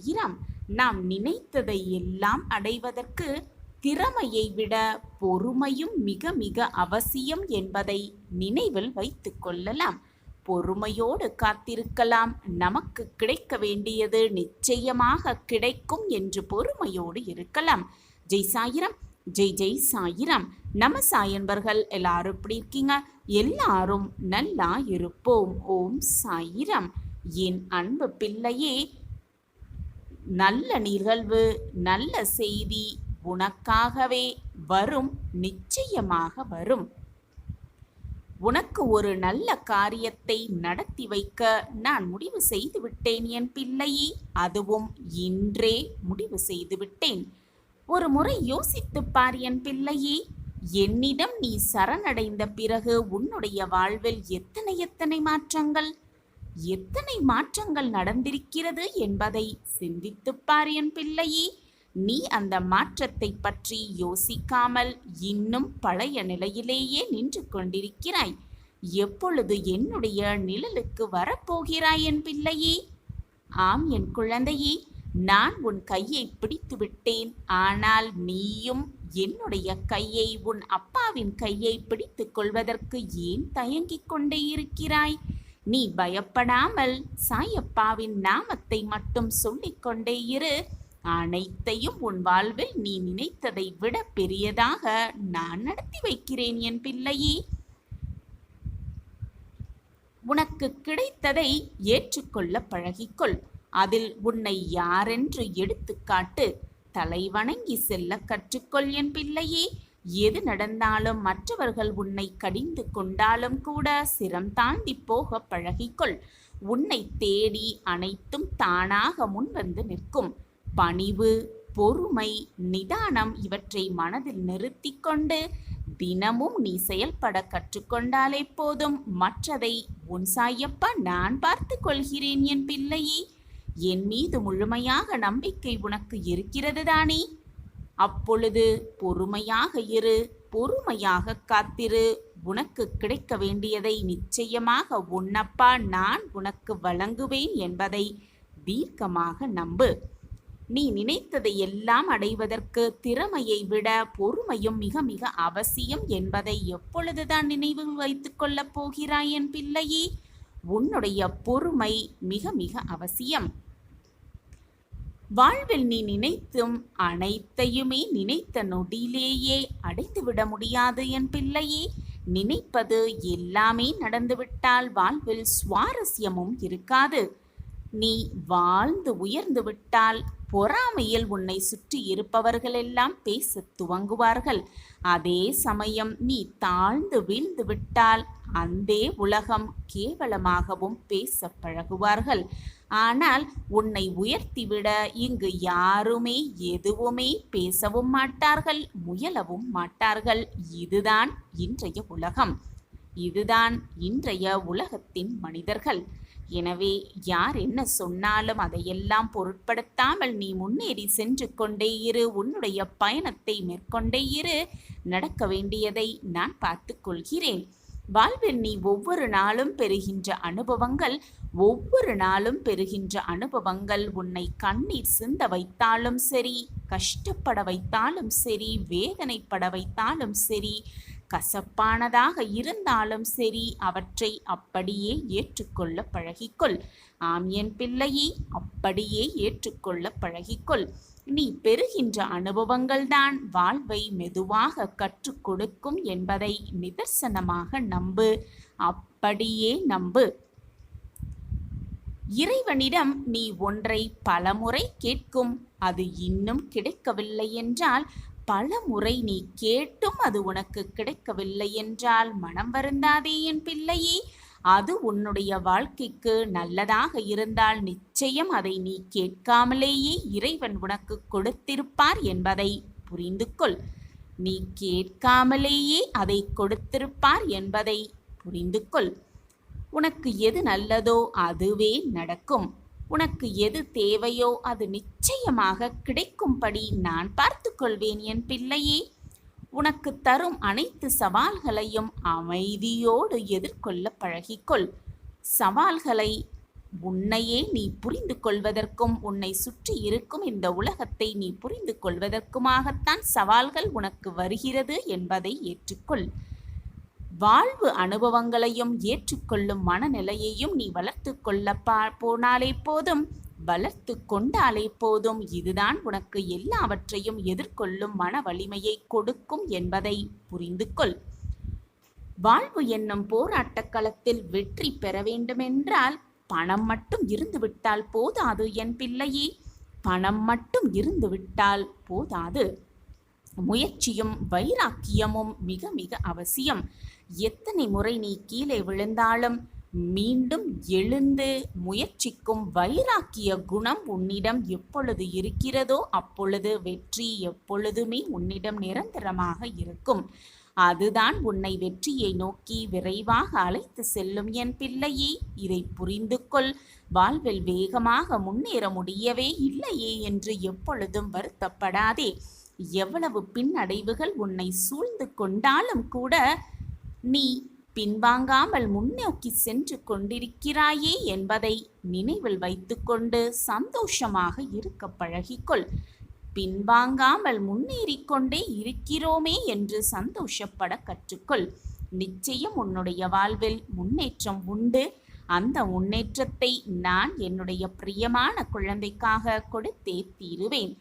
சாயிராம். நாம் நினைத்ததை எல்லாம் அடைவதற்கு திறமையை விட பொறுமையும் மிக மிக அவசியம் என்பதை நினைவில் வைத்துக் கொள்ளலாம். பொறுமையோடு காத்திருக்கலாம். நமக்கு கிடைக்க வேண்டியது நிச்சயமாக கிடைக்கும் என்று பொறுமையோடு இருக்கலாம். ஜெய் சாயிராம். ஜெய் ஜெய் சாயிராம். நம்ம சாயன்பர்கள் எல்லாரும் எப்படி இருக்கீங்க? எல்லாரும் நல்லா இருப்போம். ஓம் சாயிராம். என் அன்பு பிள்ளையே, நல்ல நிகழ்வு, நல்ல செய்தி உனக்காகவே வரும். நிச்சயமாக வரும். உனக்கு ஒரு நல்ல காரியத்தை நடத்தி வைக்க நான் முடிவு செய்து விட்டேன் என் பிள்ளையே. அதுவும் இன்றே முடிவு செய்து விட்டேன். ஒரு முறை யோசித்துப் பார் என் பிள்ளையே. என்னிடம் நீ சரணடைந்த பிறகு உன்னுடைய வாழ்வில் எத்தனை மாற்றங்கள் நடந்திருக்கிறது என்பதை சிந்தித்துப் பார் என் பிள்ளையே. நீ அந்த மாற்றத்தை பற்றி யோசிக்காமல் இன்னும் பழைய நிலையிலேயே நின்று கொண்டிருக்கிறாய். எப்பொழுது என்னுடைய நிழலுக்கு வரப்போகிறாய் என் பிள்ளையே? ஆம் என் குழந்தையே, நான் உன் கையை பிடித்து விட்டேன். ஆனால் நீயும் என்னுடைய கையை, உன் அப்பாவின் கையை பிடித்து கொள்வதற்கு ஏன் தயங்கிக் கொண்டே இருக்கிறாய்? நீ பயப்படாமல் சாயப்பாவின் நாமத்தை மட்டும் சொல்லிக்கொண்டே இரு. அனைத்தையும் உன் வாழ்வில் நீ நினைத்ததை விட பெரியதாக நான் நடத்தி வைக்கிறேன் என் பிள்ளையே. உனக்கு கிடைத்ததை ஏற்றுக்கொள்ள பழகிக்கொள். அதில் உன்னை யாரென்று எடுத்துக்காட்டு. தலை வணங்கி செல்ல கற்றுக்கொள் என் பிள்ளையே. எது நடந்தாலும், மற்றவர்கள் உன்னை கடிந்து கொண்டாலும் கூட சிரம் தாண்டி போக பழகிக்கொள். உன்னை தேடி அனைத்தும் தானாக முன்வந்து நிற்கும். பணிவு, பொறுமை, நிதானம் இவற்றை மனதில் நிறுத்தி கொண்டு தினமும் நீ செயல்பட கற்றுக்கொண்டாலே போதும். மற்றதை உன் சாயப்பா நான் பார்த்து கொள்கிறேன் என் பிள்ளையே. என் மீது முழுமையாக நம்பிக்கை உனக்கு இருக்கிறது தானே? அப்பொழுது பொறுமையாக இரு, பொறுமையாக காத்திரு. உனக்கு கிடைக்க வேண்டியதை நிச்சயமாக உன்னப்பா நான் உனக்கு வழங்குவேன் என்பதை தீர்க்கமாக நம்பு. நீ நினைத்ததை எல்லாம் அடைவதற்கு திறமையை விட பொறுமையும் மிக மிக அவசியம் என்பதை எப்பொழுதுதான் நினைவில் வைத்துக் கொள்ளப் போகிறாய் என் பிள்ளையே? உன்னுடைய பொறுமை மிக மிக அவசியம். வாழ்வில் நீ நினைத்தும் அனைத்தையுமே நினைத்த நொடியிலேயே அடைந்துவிட முடியாது என் பிள்ளையே. நினைப்பது எல்லாமே நடந்துவிட்டால் வாழ்வில் சுவாரஸ்யமும் இருக்காது. நீ வாழ்ந்து உயர்ந்து விட்டால் பொறாமையில் உன்னை சுற்றி இருப்பவர்களெல்லாம் பேச துவங்குவார்கள். அதே சமயம் நீ தாழ்ந்து வீழ்ந்து விட்டால் அந்த உலகம் கேவலமாகவும் பேச பழகுவார்கள். ஆனால் உன்னை உயர்த்திவிட இங்கு யாருமே எதுவுமே பேசவும் மாட்டார்கள், முயலவும் மாட்டார்கள். இதுதான் இன்றைய உலகம். இதுதான் இன்றைய உலகத்தின் மனிதர்கள். எனவே யார் என்ன சொன்னாலும் அதையெல்லாம் பொருட்படுத்தாமல் நீ முன்னேறி சென்று கொண்டே இரு. உன்னுடைய பயணத்தை மேற்கொண்டே இரு. நடக்க வேண்டியதை நான் பார்த்து கொள்கிறேன். வாழ்வில் நீ ஒவ்வொரு நாளும் பெறுகின்ற அனுபவங்கள் உன்னை கண்ணீர் சிந்த வைத்தாலும் சரி, கஷ்டப்பட வைத்தாலும் சரி, வேதனைப்பட வைத்தாலும் சரி, கசப்பானதாக இருந்தாலும் சரி, அவற்றை அப்படியே ஏற்றுக்கொள்ள பழகிக்கொள். ஆம் என் பிள்ளையே, அப்படியே ஏற்றுக்கொள்ள பழகிக்கொள். நீ பெறுகின்ற அனுபவங்கள்தான் வாழ்வை மெதுவாக கற்றுக் கொடுக்கும் என்பதை நிதர்சனமாக நம்பு. அப்படியே நம்பு. இறைவனிடம் நீ ஒன்றை பலமுறை கேட்கும் அது இன்னும் கிடைக்கவில்லை என்றால், பல முறை நீ கேட்டும் அது உனக்கு கிடைக்கவில்லை என்றால் மனம் வருந்தாதே என் பிள்ளையே. அது உன்னுடைய வாழ்க்கைக்கு நல்லதாக இருந்தால் நிச்சயம் அதை நீ கேட்காமலேயே இறைவன் உனக்கு கொடுத்திருப்பார் என்பதை புரிந்து கொள். நீ கேட்காமலேயே அதை கொடுத்திருப்பார் என்பதை புரிந்து கொள். உனக்கு எது நல்லதோ அதுவே நடக்கும். உனக்கு எது தேவையோ அது நிச்சயமாக கிடைக்கும்படி நான் பார்த்து கொள்வேன் என் பிள்ளையே. உனக்கு தரும் அனைத்து சவால்களையும் அமைதியோடு எதிர்கொள்ள பழகிக்கொள். சவால்களை உன்னையே நீ புரிந்து கொள்வதற்கும் உன்னை சுற்றி இருக்கும் இந்த உலகத்தை நீ புரிந்து கொள்வதற்குமாகத்தான் சவால்கள் உனக்கு வருகிறது என்பதை ஏற்றுக்கொள். வாழ்வு அனுபவங்களையும் ஏற்றுக்கொள்ளும் மனநிலையையும் நீ வளர்த்து கொள்ள போனாலே போதும், வளர்த்து கொண்டாலே போதும். இதுதான் உனக்கு எல்லாவற்றையும் எதிர்கொள்ளும் மன வலிமையை கொடுக்கும் என்பதை புரிந்து கொள். வாழ்வு என்னும் போராட்ட களத்தில் வெற்றி பெற வேண்டுமென்றால் பணம் மட்டும் இருந்துவிட்டால் போதாது என் பிள்ளையே, பணம் மட்டும் இருந்துவிட்டால் போதாது. முயற்சியும் வைராக்கியமும் மிக மிக அவசியம். எத்தனை முறை நீ கீழே விழுந்தாலும் மீண்டும் எழுந்து முயற்சிக்கும் வைராக்கிய குணம் உன்னிடம் எப்பொழுது இருக்கிறதோ அப்பொழுது வெற்றி எப்பொழுதுமே உன்னிடம் நிரந்தரமாக இருக்கும். அதுதான் உன்னை வெற்றியை நோக்கி விரைவாக அழைத்து செல்லும் என் பிள்ளையே. இதை புரிந்து கொள். வாழ்வில் வேகமாக முன்னேற முடியவே இல்லையே என்று எப்பொழுதும் வருத்தப்படாதே. எவ்வளவு பின்னடைவுகள் உன்னை சூழ்ந்து கொண்டாலும் கூட நீ பின்வாங்காமல் முன்னோக்கி சென்று கொண்டிருக்கிறாயே என்பதை நினைவில் வைத்துக்கொண்டு சந்தோஷமாக இருக்க பழகிக்கொள். பின்வாங்காமல் முன்னேறிக்கொண்டே இருக்கிறோமே என்று சந்தோஷப்பட கற்றுக்கொள். நிச்சயம் உன்னுடைய வாழ்வில் முன்னேற்றம் உண்டு. அந்த முன்னேற்றத்தை நான் என்னுடைய பிரியமான குழந்தைக்காக கொடுத்தே தீருவேன்.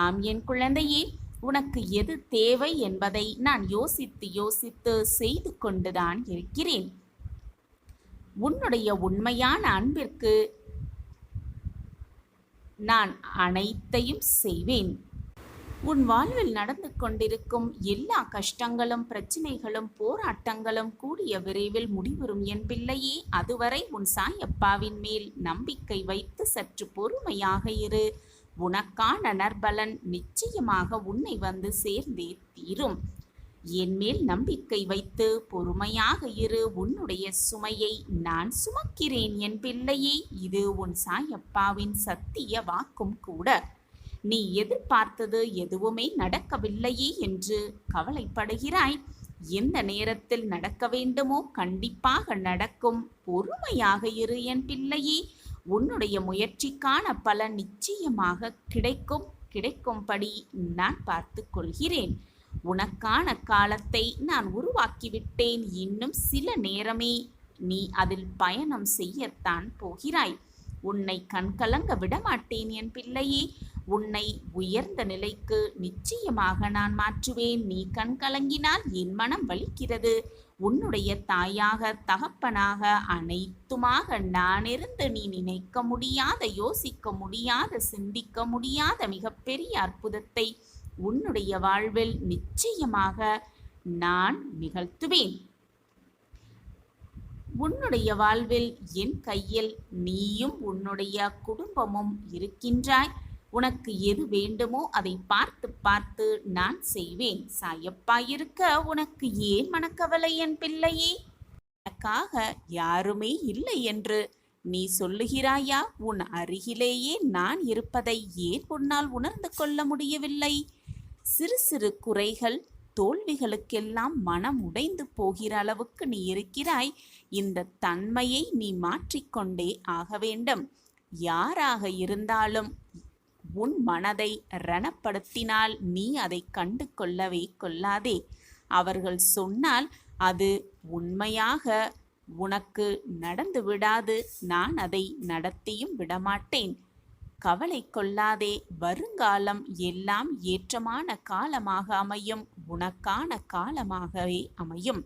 ஆம் என் குழந்தையே, உனக்கு எது தேவை என்பதை நான் யோசித்து யோசித்து செய்து கொண்டுதான் இருக்கிறேன். உன்னுடைய உண்மையான அன்பிற்கு நான் அனைத்தையும் செய்வேன். உன் வாழ்வில் நடந்து கொண்டிருக்கும் எல்லா கஷ்டங்களும் பிரச்சனைகளும் போராட்டங்களும் கூடிய விரைவில் முடிவரும் என் பிள்ளையே. அதுவரை உன் சாயப்பாவின் மேல் நம்பிக்கை வைத்து சற்று பொறுமையாக இரு. உனக்கான நற்பலன் நிச்சயமாக உன்னை வந்து சேர்ந்தே தீரும். என் மேல் நம்பிக்கை வைத்து பொறுமையாக இரு. உன்னுடைய சுமையை நான் சுமக்கிறேன் என் பிள்ளையே. இது உன் சாயப்பாவின் சத்திய வாக்கும் கூட. நீ எதிர்பார்த்தது எதுவுமே நடக்கவில்லையே என்று கவலைப்படுகிறாய். எந்த நேரத்தில் நடக்க வேண்டுமோ கண்டிப்பாக நடக்கும். பொறுமையாக இரு என் பிள்ளையே. உன்னுடைய முயற்சிக்கான பலன் நிச்சயமாக கிடைக்கும்படி நான் பார்த்து கொள்கிறேன். உனக்கான காலத்தை நான் உருவாக்கிவிட்டேன். இன்னும் சில நேரமே நீ அதில் பயணம் செய்யத்தான் போகிறாய். உன்னை கண்கலங்க விடமாட்டேன் என் பிள்ளையே. உன்னை உயர்ந்த நிலைக்கு நிச்சயமாக நான் மாற்றுவேன். நீ கண்கலங்கினால் என் மனம் வலிக்கிறது. உன்னுடைய தாயாக தகப்பனாக அனைத்துமாக நான் இருந்து நீ நினைக்க முடியாத, யோசிக்க முடியாத, சிந்திக்க முடியாத மிகப்பெரிய அற்புதத்தை உன்னுடைய வாழ்வில் நிச்சயமாக நான் நிகழ்த்துவேன். உன்னுடைய வாழ்வில் என் கையில் நீயும் உன்னுடைய குடும்பமும் இருக்கின்றாய். உனக்கு எது வேண்டுமோ அதை பார்த்து பார்த்து நான் செய்வேன். சாயப்பா இருக்க உனக்கு ஏன் மனக்கவலை என் பிள்ளையே? எனக்காக யாருமே இல்லை என்று நீ சொல்லுகிறாயா? உன் அருகிலேயே நான் இருப்பதை ஏன் உன்னால் உணர்ந்து கொள்ள முடியவில்லை? சிறு சிறு குறைகள் தோல்விகளுக்கெல்லாம் மனம் உடைந்து போகிற அளவுக்கு நீ இருக்கிறாய். இந்த தன்மையை நீ மாற்றிக்கொண்டே ஆக வேண்டும். யாராக இருந்தாலும் உன் மனதை ரணப்படுத்தினால் நீ அதை கண்டு கொள்ளவே கொள்ளாதே. அவர்கள் சொன்னால் அது உண்மையாக உனக்கு நடந்து விடாது. நான் அதை நடத்தியும் விடமாட்டேன். கவலை கொள்ளாதே. வருங்காலம் எல்லாம் ஏற்றமான காலமாக அமையும். உனக்கான காலமாகவே அமையும்.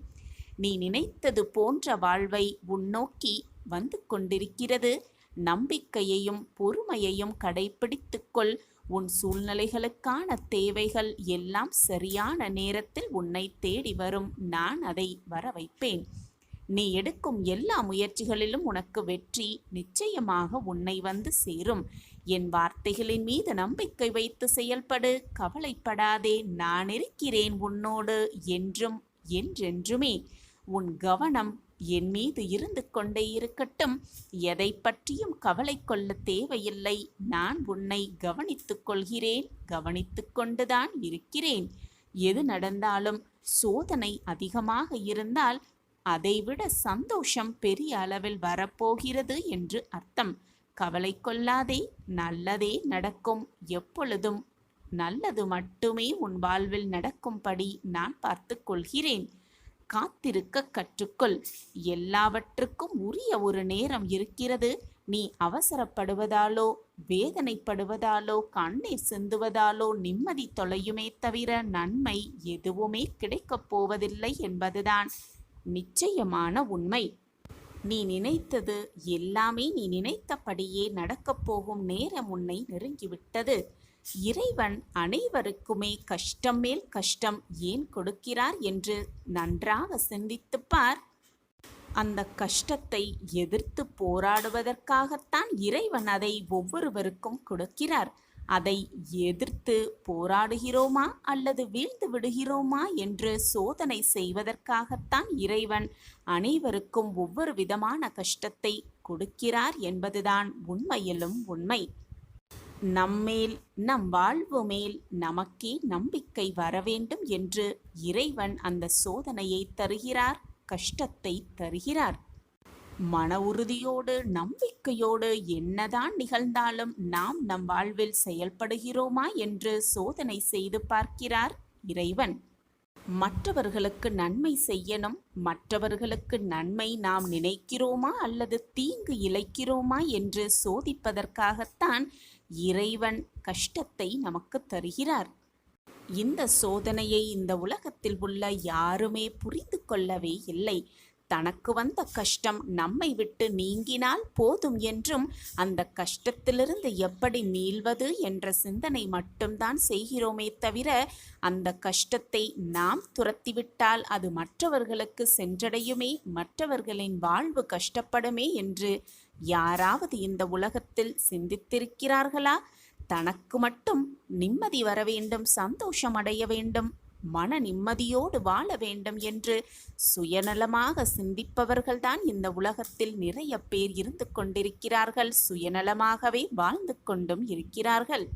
நீ நினைத்தது போன்ற வாழ்வை உன்னோக்கி வந்து கொண்டிருக்கிறது. நம்பிக்கையையும் பொறுமையையும் கடைபிடித்துக்கொள். உன் சூழ்நிலைகளுக்கான தேவைகள் எல்லாம் சரியான நேரத்தில் உன்னை தேடி வரும். நான் அதை வர வைப்பேன். நீ எடுக்கும் எல்லா முயற்சிகளிலும் உனக்கு வெற்றி நிச்சயமாக உன்னை வந்து சேரும். என் வார்த்தைகளின் மீது நம்பிக்கை வைத்து செயல்படு. கவலைப்படாதே. நான் இருக்கிறேன் உன்னோடு என்றும் என்றென்றுமே. உன் கவனம் என் மீது இருந்து கொண்டே இருக்கட்டும். எதை பற்றியும் கவலை கொள்ள தேவையில்லை. நான் உன்னை கவனித்துக் கொள்கிறேன். கவனித்துக் கொண்டுதான் இருக்கிறேன். எது நடந்தாலும் சோதனை அதிகமாக இருந்தால் அதைவிட சந்தோஷம் பெரிய அளவில் வரப்போகிறது என்று அர்த்தம். கவலை கொள்ளாதே, நல்லதே நடக்கும். எப்பொழுதும் நல்லது மட்டுமே உன் வாழ்வில் நடக்கும்படி நான் பார்த்து கொள்கிறேன். காத்திருக்க கற்றுக்கொள். எல்லாவற்றுக்கும் உரிய ஒரு நேரம் இருக்கிறது. நீ அவசரப்படுவதாலோ வேதனைப்படுவதாலோ கண்ணீர் சிந்துவதாலோ நிம்மதி தொலையுமே தவிர நன்மை எதுவுமே கிடைக்கப் போவதில்லை என்பதுதான் நிச்சயமான உண்மை. நீ நினைத்தது எல்லாமே நீ நினைத்தபடியே நடக்கப் போகும் நேரம் உன்னை நெருங்கிவிட்டது. இறைவன் அனைவருக்குமே கஷ்டம் மேல் கஷ்டம் ஏன் கொடுக்கிறார் என்று நன்றாக சிந்தித்துப் பார். அந்த கஷ்டத்தை எதிர்த்து போராடுவதற்காகத்தான் இறைவன் அதை ஒவ்வொருவருக்கும் கொடுக்கிறார். அதை எதிர்த்து போராடுகிறோமா அல்லது வீழ்ந்து விடுகிறோமா என்று சோதனை செய்வதற்காகத்தான் இறைவன் அனைவருக்கும் ஒவ்வொரு விதமான கஷ்டத்தை கொடுக்கிறார் என்பதுதான் உண்மையிலும் உண்மை. நம்மேல், நம் வாழ்வு மேல் நமக்கே நம்பிக்கை வரவேண்டும் என்று இறைவன் அந்த சோதனையை தருகிறார், கஷ்டத்தை தருகிறார். மன உறுதியோடு நம்பிக்கையோடு என்னதான் நிகழ்ந்தாலும் நாம் நம் வாழ்வில் செயல்படுகிறோமா என்று சோதனை செய்து பார்க்கிறார் இறைவன். மற்றவர்களுக்கு நன்மை செய்யணும், மற்றவர்களுக்கு நன்மை நாம் நினைக்கிறோமா அல்லது தீங்கு இழைக்கிறோமா என்று சோதிப்பதற்காகத்தான் இறைவன் கஷ்டத்தை நமக்கு தருகிறார். இந்த சோதனையை இந்த உலகத்தில் உள்ள யாருமே புரிந்து கொள்ளவே இல்லை. தனக்கு வந்த கஷ்டம் நம்மை விட்டு நீங்கினால் போதும் என்றும் அந்த கஷ்டத்திலிருந்து எப்படி மீள்வது என்ற சிந்தனை மட்டும்தான் செய்கிறோமே தவிர அந்த கஷ்டத்தை நாம் துரத்திவிட்டால் அது மற்றவர்களுக்கு சென்றடையுமே, மற்றவர்களின் வாழ்வு கஷ்டப்படுமே என்று யாராவது இந்த உலகத்தில் சிந்தித்திருக்கிறார்களா? தனக்கு மட்டும் நிம்மதி வர வேண்டும், சந்தோஷம் அடைய வேண்டும், மன நிம்மதியோடு வாழ வேண்டும் என்று சுயநலமாக சிந்திப்பவர்கள்தான் இந்த உலகத்தில் நிறைய பேர் இருந்து கொண்டிருக்கிறார்கள். சுயநலமாகவே வாழ்ந்து கொண்டும் இருக்கிறார்கள்.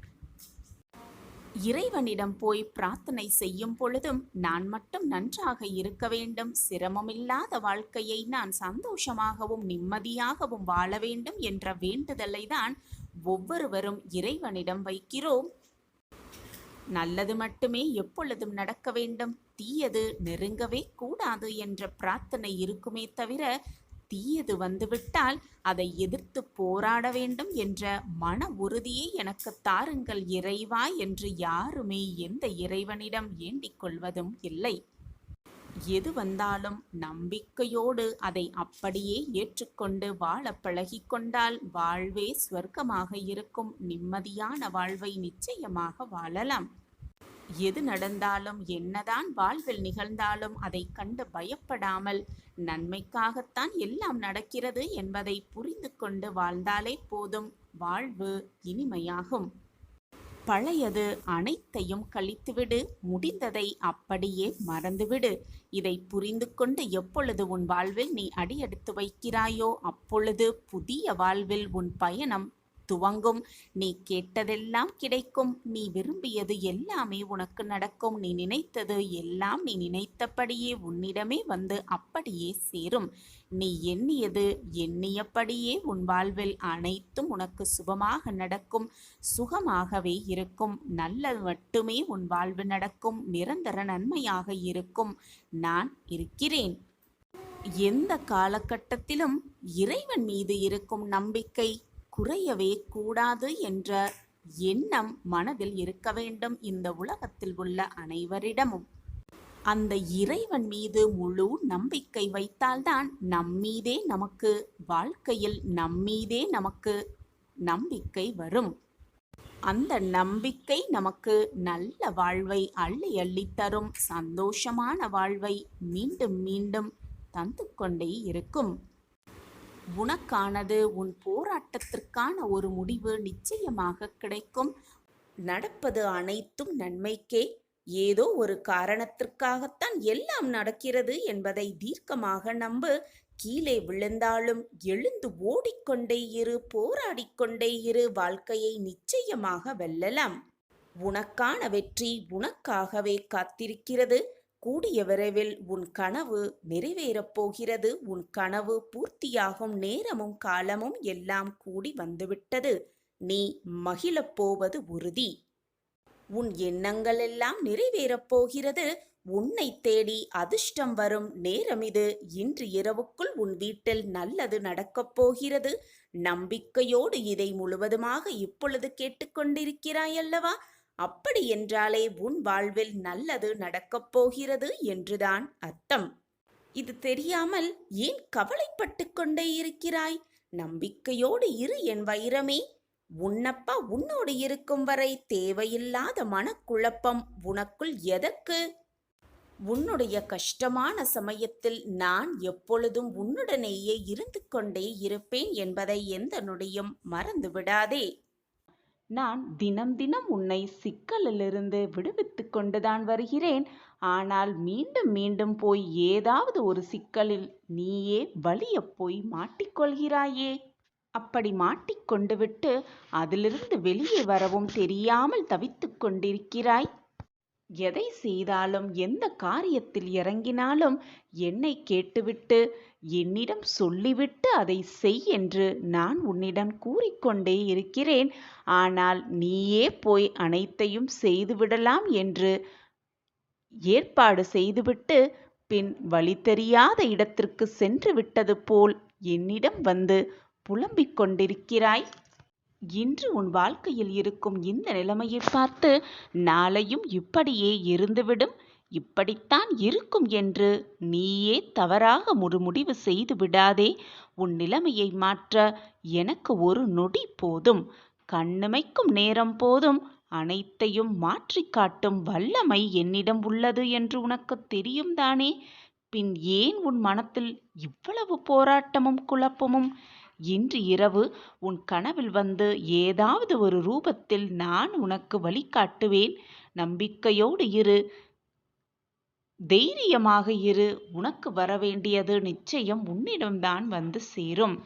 இறைவனிடம் போய் பிரார்த்தனை செய்யும் பொழுதும் நான் மட்டும் நன்றாக இருக்க வேண்டும், சிரமமில்லாத வாழ்க்கையை நான் சந்தோஷமாகவும் நிம்மதியாகவும் வாழ வேண்டும் என்ற வேண்டுதலை தான் ஒவ்வொருவரும் இறைவனிடம் வைக்கிறோம். நல்லது மட்டுமே எப்பொழுதும் நடக்க வேண்டும், தீயது நெருங்கவே கூடாது என்ற பிரார்த்தனை இருக்குமே தவிர தீயது வந்துவிட்டால் அதை எதிர்த்து போராட வேண்டும் என்ற மன உறுதியை எனக்கு தாருங்கள் இறைவா என்று யாருமே எந்த இறைவனிடம் வேண்டிக் கொள்வதும் இல்லை. எது வந்தாலும் நம்பிக்கையோடு அதை அப்படியே ஏற்றுக்கொண்டு வாழ பழகிக்கொண்டால் வாழ்வே ஸ்வர்க்கமாக இருக்கும். நிம்மதியான வாழ்வை நிச்சயமாக வாழலாம். எது நடந்தாலும் என்னதான் வாழ்வில் நிகழ்ந்தாலும் அதை கண்டு பயப்படாமல் நன்மைக்காகத்தான் எல்லாம் நடக்கிறது என்பதை புரிந்து கொண்டு வாழ்ந்தாலே போதும், வாழ்வு இனிமையாகும். பழையது அனைத்தையும் கழித்துவிடு, முடிந்ததை அப்படியே மறந்துவிடு. இதை புரிந்து கொண்டு எப்பொழுது உன் வாழ்வில் நீ அடியெடுத்து வைக்கிறாயோ அப்பொழுது புதிய வாழ்வில் உன் பயணம் துவங்கும். நீ கேட்டதெல்லாம் கிடைக்கும், நீ விரும்பியது எல்லாமே உனக்கு நடக்கும், நீ நினைத்தது எல்லாம் நீ நினைத்தபடியே உன்னிடமே வந்து அப்படியே சேரும். நீ எண்ணியது எண்ணியபடியே உன் வாழ்வில் அனைத்தும் உனக்கு சுபமாக நடக்கும், சுகமாகவே இருக்கும். நல்லது மட்டுமே உன் வாழ்வு நடக்கும், நிரந்தர நன்மையாக இருக்கும். நான் இருக்கிறேன். எந்த காலகட்டத்திலும் இறைவன் மீது இருக்கும் நம்பிக்கை குறையவே கூடாது என்ற எண்ணம் மனதில் இருக்க வேண்டும் இந்த உலகத்தில் உள்ள அனைவரிடமும். அந்த இறைவன் மீது முழு நம்பிக்கை வைத்தால்தான் நம்மீதே நமக்கு வாழ்க்கையில் நம்மீதே நமக்கு நம்பிக்கை வரும். அந்த நம்பிக்கை நமக்கு நல்ல வாழ்வை அள்ளி அள்ளி தரும், சந்தோஷமான வாழ்வை மீண்டும் மீண்டும் தந்து கொண்டே இருக்கும். உனக்கானது, உன் போராட்டத்திற்கான ஒரு முடிவு நிச்சயமாக கிடைக்கும். நடப்பது அனைத்தும் நன்மைக்கே. ஏதோ ஒரு காரணத்திற்காகத்தான் எல்லாம் நடக்கிறது என்பதை தீர்க்கமாக நம்பு. கீழே விழுந்தாலும் எழுந்து ஓடிக்கொண்டே இரு, போராடிக்கொண்டே இரு. வாழ்க்கையை நிச்சயமாக வெல்லலாம். உனக்கான வெற்றி உனக்காகவே காத்திருக்கிறது. கூடிய விரைவில் உன் கனவு நிறைவேறப் போகிறது. உன் கனவு பூர்த்தியாகும் நேரமும் காலமும் எல்லாம் கூடி வந்துவிட்டது. நீ மகிழப் போவது உறுதி. உன் எண்ணங்கள் எல்லாம் நிறைவேறப் போகிறது. உன்னை தேடி அதிர்ஷ்டம் வரும் நேரம் இது. இன்று இரவுக்குள் உன் வீட்டில் நல்லது நடக்கப் போகிறது. நம்பிக்கையோடு இதை முழுவதுமாக இப்பொழுது கேட்டுக்கொண்டிருக்கிறாயல்லவா? அப்படி என்றாலே உன் வாழ்வில் நல்லது நடக்கப் போகிறது என்றுதான் அர்த்தம். இது தெரியாமல் ஏன் கவலைப்பட்டு கொண்டே இருக்கிறாய்? நம்பிக்கையோடு இரு என் வைரமே. உன்னப்பா உன்னோடு இருக்கும் வரை தேவையில்லாத மனக்குழப்பம் உனக்குள் எதற்கு? உன்னுடைய கஷ்டமான சமயத்தில் நான் எப்பொழுதும் உன்னுடனேயே இருந்து கொண்டே இருப்பேன் என்பதை எந்த நொடியும் மறந்து விடாதே. நான் தினம் தினம் உன்னை சிக்கலிலிருந்து விடுவித்து கொண்டுதான் வருகிறேன். ஆனால் மீண்டும் மீண்டும் போய் ஏதாவது ஒரு சிக்கலில் நீயே வலியப் போய் மாட்டிக்கொள்கிறாயே. அப்படி மாட்டிக்கொண்டு விட்டு அதிலிருந்து வெளியே வரவும் தெரியாமல் தவித்துக் கொண்டிருக்கிறாய். எதை செய்தாலும் எந்த காரியத்தில் இறங்கினாலும் என்னை கேட்டுவிட்டு என்னிடம் சொல்லிவிட்டு அதை செய் என்று நான் உன்னிடம் கூறிக்கொண்டே இருக்கிறேன். ஆனால் நீயே போய் அனைத்தையும் செய்துவிடலாம் என்று ஏற்பாடு செய்துவிட்டு பின் வழி தெரியாத இடத்திற்கு சென்று விட்டது போல் என்னிடம் வந்து புலம்பிக் கொண்டிருக்கிறாய். இன்று உன் வாழ்க்கையில் இருக்கும் இந்த நிலைமையை பார்த்து நாளையும் இப்படியே இருந்துவிடும், இப்படித்தான் இருக்கும் என்று நீயே தவறாக ஒரு முடிவு செய்து விடாதே. உன் நிலைமையை மாற்ற எனக்கு ஒரு நொடி போதும், கண்ணிமைக்கும் நேரம் போதும். அனைத்தையும் மாற்றி காட்டும் வல்லமை என்னிடம் உள்ளது என்று உனக்கு தெரியும் தானே? பின் ஏன் உன் மனத்தில் இவ்வளவு போராட்டமும் குழப்பமும்? இன்று இரவு உன் கனவில் வந்து ஏதாவது ஒரு ரூபத்தில் நான் உனக்கு வழிகாட்டுவேன். நம்பிக்கையோடு இரு, தைரியமாக இரு. உனக்கு வரவேண்டியது நிச்சயம் உன்னிடம்தான் வந்து சேரும்.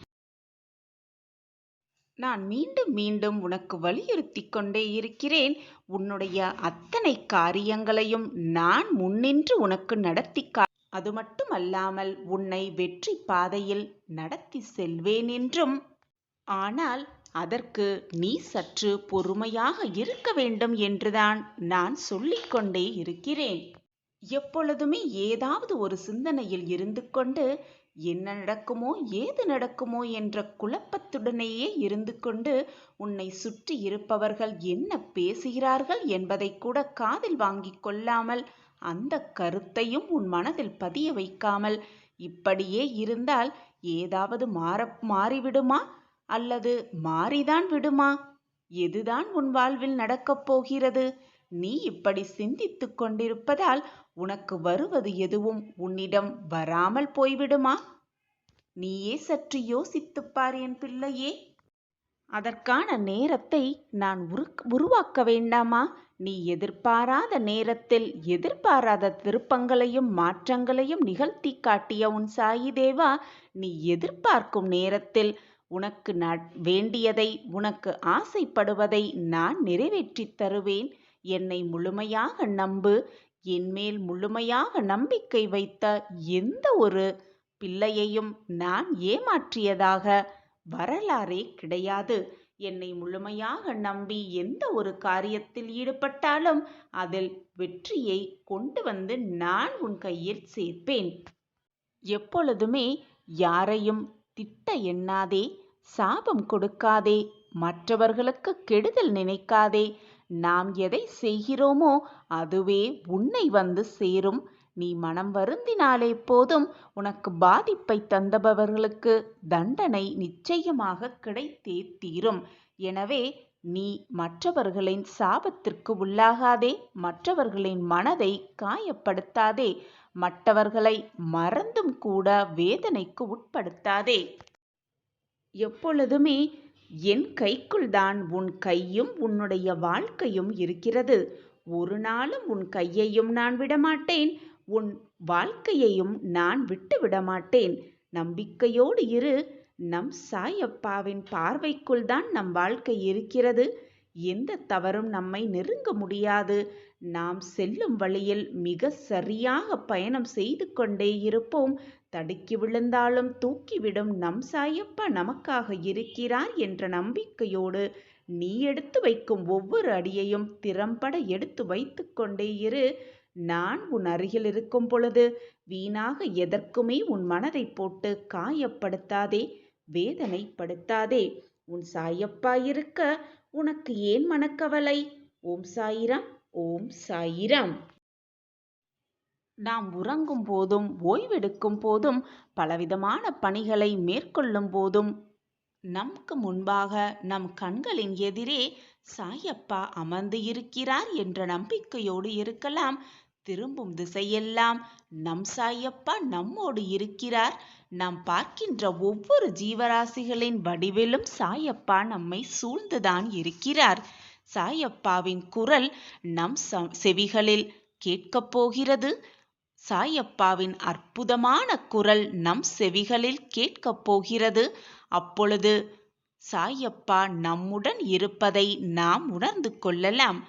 நான் மீண்டும் மீண்டும் உனக்கு வலியுறுத்தி கொண்டே இருக்கிறேன். உன்னுடைய அத்தனை காரியங்களையும் நான் முன்னின்று உனக்கு நடத்தி அது மட்டுமல்லாமல் உன்னை வெற்றி பாதையில் நடத்தி செல்வேன் என்றும். ஆனால் அதற்கு நீ சற்று பொறுமையாக இருக்க வேண்டும் என்றுதான் நான் சொல்லிக்கொண்டே இருக்கிறேன். எப்பொழுதுமே ஏதாவது ஒரு சிந்தனையில் இருந்து கொண்டு என்ன நடக்குமோ ஏது நடக்குமோ என்ற குழப்பத்துடனேயே இருந்து கொண்டு உன்னை சுற்றி இருப்பவர்கள் என்ன பேசுகிறார்கள் என்பதை கூட காதில் வாங்கிக் கொள்ளாமல், அந்த கருத்தையும் உன் மனதில் பதிய வைக்காமல் இப்படியே இருந்தால் ஏதாவது மாறிவிடுமா அல்லது மாறிதான் விடுமா? எதுதான் உன் வாழ்வில் நடக்கப் போகிறது? நீ இப்படி சிந்தித்து கொண்டிருப்பதால் உனக்கு வருவது எதுவும் உன்னிடம் வராமல் போய்விடுமா? நீயே சற்று யோசித்துப்பார் என் பிள்ளையே. அதற்கான நேரத்தை நான் உருவாக்க வேண்டாமா? நீ எதிர்பாராத நேரத்தில் எதிர்பாராத திருப்பங்களையும் மாற்றங்களையும் நிகழ்த்தி காட்டிய உன் சாயி தேவா, நீ எதிர்பார்க்கும் நேரத்தில் உனக்கு வேண்டியதை, உனக்கு ஆசைப்படுவதை நான் நிறைவேற்றித் தருவேன். என்னை முழுமையாக நம்பு. என்மேல் முழுமையாக நம்பிக்கை வைத்த எந்த ஒரு பிள்ளையையும் நான் ஏமாற்றியதாக வரலாறே கிடையாது. என்னை முழுமையாக நம்பி எந்த ஒரு காரியத்தில் ஈடுபட்டாலும் அதில் வெற்றியை கொண்டு வந்து நான் உன் கையில் சேர்ப்பேன். எப்பொழுதுமே யாரையும் திட்ட எண்ணாதே, சாபம் கொடுக்காதே, மற்றவர்களுக்கு கெடுதல் நினைக்காதே. நாம் எதை செய்கிறோமோ அதுவே உன்னை வந்து சேரும். நீ மனம் வருந்தினாலே போதும், உனக்கு பாதிப்பை தந்தபவர்களுக்கு தண்டனை நிச்சயமாக கிடைத்தே தீரும். எனவே நீ மற்றவர்களின் சாபத்திற்கு உள்ளாகாதே, மற்றவர்களின் மனதை காயப்படுத்தாதே, மற்றவர்களை மறந்தும் கூட வேதனைக்கு உட்படுத்தாதே. எப்பொழுதுமே என் கைக்குள் தான் உன் கையும் உன்னுடைய வாழ்க்கையும் இருக்கிறது. ஒரு நாளும் உன் கையையும் நான் விடமாட்டேன், உன் வாழ்க்கையையும் நான் விட்டு விடமாட்டேன். நம்பிக்கையோடு இரு. நம் சாயப்பாவின் பார்வைக்குள் தான் நம் வாழ்க்கை இருக்கிறது. எந்த தவறும் நம்மை நெருங்க முடியாது. நாம் செல்லும் வழியில் மிக சரியாக பயணம் செய்து கொண்டே இருப்போம். தடுக்கி விழுந்தாலும் தூக்கிவிடும் நம் சாயப்பா நமக்காக இருக்கிறார் என்ற நம்பிக்கையோடு நீ எடுத்து வைக்கும் ஒவ்வொரு அடியையும் திறம்பட எடுத்து வைத்து கொண்டே இரு. நான் உன் அருகில் இருக்கும் பொழுது வீணாக எதற்குமே உன் மனதை போட்டு காயப்படுத்தாதே, வேதனைப்படுத்தாதே. உன் சாயப்பா இருக்க உனக்கு ஏன் மனக்கவலை? ஓம் சாயிராம், ஓம் சாயிராம். நாம் உறங்கும் போதும் ஓய்வெடுக்கும் போதும் பலவிதமான பணிகளை மேற்கொள்ளும் போதும் நமக்கு முன்பாக நம் கண்களின் எதிரே சாயப்பா அமர்ந்து இருக்கிறார் என்ற நம்பிக்கையோடு இருக்கலாம். திரும்பும் திசையெல்லாம் நம் சாயப்பா நம்மோடு இருக்கிறார். நாம் பார்க்கின்ற ஒவ்வொரு ஜீவராசிகளின் வடிவிலும் சாயப்பா நம்மை சூழ்ந்துதான் இருக்கிறார். சாயப்பாவின் குரல் நம் செவிகளில் கேட்கப் போகிறது. சாயப்பாவின் அற்புதமான குரல் நம் செவிகளில் கேட்கப் போகிறது. அப்பொழுது சாயப்பா நம்முடன் இருப்பதை நாம் உணர்ந்து கொள்ளலாம்.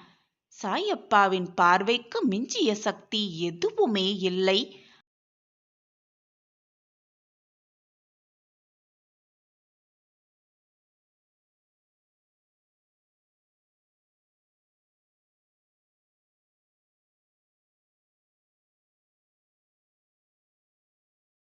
சாயப்பாவின் பார்வைக்கு மிஞ்சிய சக்தி எதுவுமே இல்லை.